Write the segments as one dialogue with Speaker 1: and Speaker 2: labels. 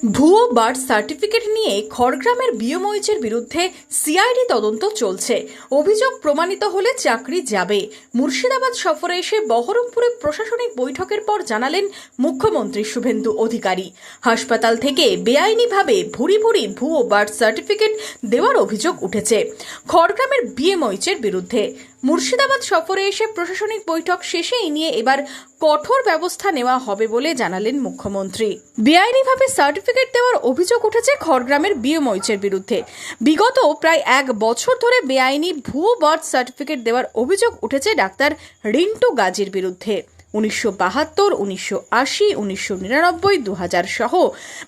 Speaker 1: ভুয়ো birth certificate নিয়ে খড়গ্রামের বিএমওইচের বিরুদ্ধে সিআইডি তদন্ত চলছে। অভিযোগ প্রমাণিত হলে চাকরি যাবে। মুর্শিদাবাদ সফরে এসে বহরমপুরে প্রশাসনিক বৈঠকের পর জানালেন মুখ্যমন্ত্রী শুভেন্দু অধিকারী, হাসপাতাল থেকে বেআইনিভাবে ভুরি ভুরি ভুয়ো বার্থ সার্টিফিকেট দেওয়ার অভিযোগ উঠেছে খড়গ্রামের বিএমওইচের বিরুদ্ধে। মুর্শিদাবাদ সফরে এসে প্রশাসনিক বৈঠক শেষে এই নিয়ে এবার কঠোর ব্যবস্থা নেওয়া হবে বলে জানালেন মুখ্যমন্ত্রী। বেআইনিভাবে সার্টিফিকেট দেওয়ার অভিযোগ উঠেছে খড়গ্রামের বিএমওইচের বিরুদ্ধে। বিগত প্রায় 1 বছর ধরে বেআইনি ভুয়ো বার্থ সার্টিফিকেট দেওয়ার অভিযোগ উঠেছে ডাক্তার রিন্টু গাজীর বিরুদ্ধে। 1972, 1980, 1999, 2000 সহ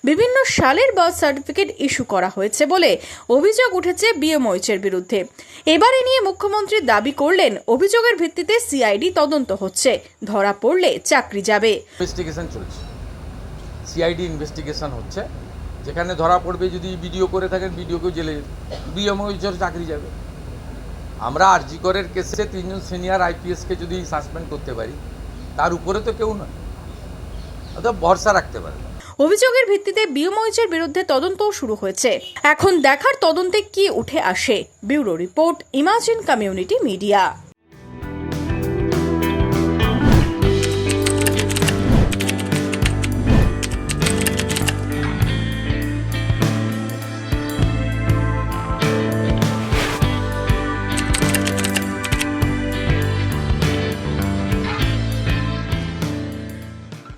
Speaker 1: বিভিন্ন সালের বার্থ সার্টিফিকেট ইস্যু করা হয়েছে বলে অভিযোগ উঠেছে বিএমওইচের বিরুদ্ধে। এবারে নিয়ে মুখ্যমন্ত্রী দাবি করলেন, অভিযোগের ভিত্তিতে সিআইডি তদন্ত হচ্ছে, ধরা পড়লে চাকরি যাবে।
Speaker 2: ইনভেস্টিগেশন চলছে, সিআইডি ইনভেস্টিগেশন হচ্ছে, যেখানে ধরা পড়বে, যদি ভিডিও করে থাকেন ভিডিওকেও জেলে বিএমওইচের চাকরি যাবে। আমরা আরজি করের কেসে 3 জন সিনিয়র আইপিএসকে যদি সাসপেন্ড করতে পারি, তার উপরে তো কেউ নয়, অর্থাৎ ভরসা রাখতে পারে।
Speaker 1: অভিযোগের ভিত্তিতে বিএমওইচের বিরুদ্ধে তদন্তও শুরু হয়েছে। এখন দেখার তদন্তে কি উঠে আসে। Bureau report, imagine community media.